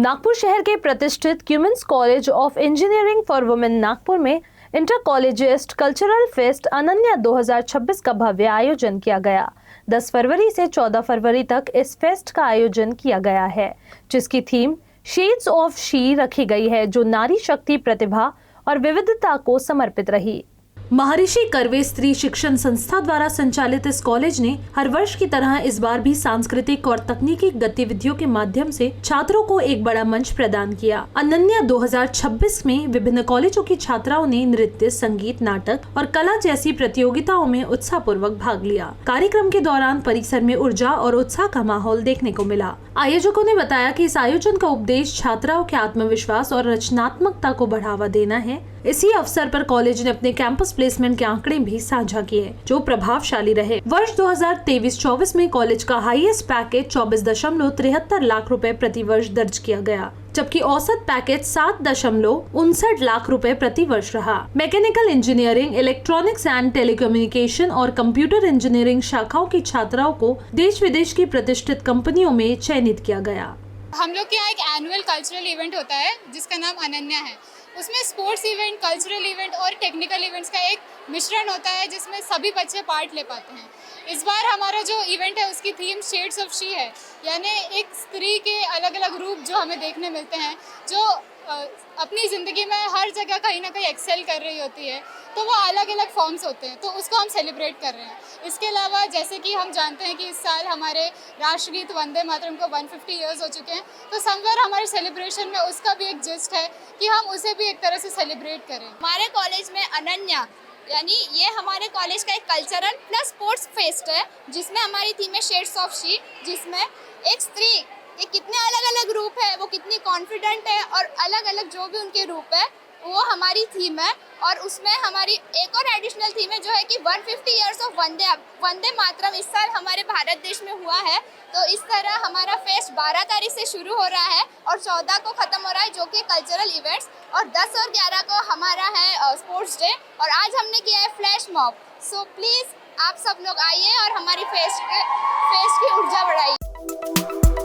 नागपुर शहर के प्रतिष्ठित Cummins college of engineering for women Nagpur में इंटर कॉलेजिस्ट कल्चरल फेस्ट अनन्या 2026 का भव्य आयोजन किया गया। 10 फरवरी से 14 फरवरी तक इस फेस्ट का आयोजन किया गया है, जिसकी थीम शेड्स ऑफ शी रखी गई है, जो नारी शक्ति, प्रतिभा और विविधता को समर्पित रही। महर्षि कर्वे स्त्री शिक्षण संस्था द्वारा संचालित इस कॉलेज ने हर वर्ष की तरह इस बार भी सांस्कृतिक और तकनीकी गतिविधियों के माध्यम से छात्रों को एक बड़ा मंच प्रदान किया। अनन्या 2026 में विभिन्न कॉलेजों की छात्राओं ने नृत्य, संगीत, नाटक और कला जैसी प्रतियोगिताओं में उत्साहपूर्वक भाग लिया। कार्यक्रम के दौरान परिसर में ऊर्जा और उत्साह का माहौल देखने को मिला। आयोजकों ने बताया कि इस आयोजन का उद्देश्य छात्राओं के आत्मविश्वास और रचनात्मकता को बढ़ावा देना है। इसी अवसर पर कॉलेज ने अपने कैंपस प्लेसमेंट के आंकड़े भी साझा किए, जो प्रभावशाली रहे। वर्ष 2023-24 में कॉलेज का हाईएस्ट पैकेज 24.73 लाख रुपए प्रति वर्ष दर्ज किया गया, जबकि औसत पैकेज 7.59 लाख रुपए प्रति वर्ष रहा। Mechanical engineering, electronics and telecommunication और कंप्यूटर इंजीनियरिंग शाखाओं की छात्राओं को देश विदेश की प्रतिष्ठित कंपनियों में चयनित किया गया। हम लोग के यहाँ एक एनुअल कल्चरल इवेंट होता है जिसका नाम अनन्या है। उसमें स्पोर्ट्स इवेंट, कल्चरल इवेंट और टेक्निकल इवेंट्स का एक मिश्रण होता है, जिसमें सभी बच्चे पार्ट ले पाते हैं। इस बार हमारा जो इवेंट है उसकी थीम शेड्स ऑफ शी है, यानी एक स्त्री के अलग अलग रूप जो हमें देखने मिलते हैं, जो अपनी ज़िंदगी में हर जगह कहीं ना कहीं एक्सेल कर रही होती है, तो वो अलग अलग फॉर्म्स होते हैं, तो उसको हम सेलिब्रेट कर रहे हैं। इसके अलावा जैसे कि हम जानते हैं कि इस साल हमारे राष्ट्रगीत वंदे मातरम को 150 ईयर्स हो चुके हैं, तो समवेयर हमारे सेलिब्रेशन में उसका भी एक जिस्ट है कि हम उसे भी एक तरह से सेलिब्रेट करें। हमारे कॉलेज में अनन्या यानी ये हमारे कॉलेज का एक कल्चरल प्लस स्पोर्ट्स फेस्ट है, जिसमें हमारी थीम है शेड्स ऑफ शी, जिसमें एक स्त्री ये कितने अलग अलग रूप है, वो कितनी कॉन्फिडेंट है और अलग अलग जो भी उनके रूप है वो हमारी थीम है। और उसमें हमारी एक और एडिशनल थीम है जो है कि 150 ईयर्स ऑफ वंदे मातरम इस साल हमारे भारत देश में हुआ है। तो इस तरह हमारा फेस्ट 12 तारीख से शुरू हो रहा है और 14 को ख़त्म हो रहा है, जो कि कल्चरल इवेंट्स, और 10 और 11 को हमारा है स्पोर्ट्स डे, और आज हमने किया है फ्लैश मॉब। सो प्लीज़ आप सब लोग आइए और हमारी फेस्ट की ऊर्जा बढ़ाइए।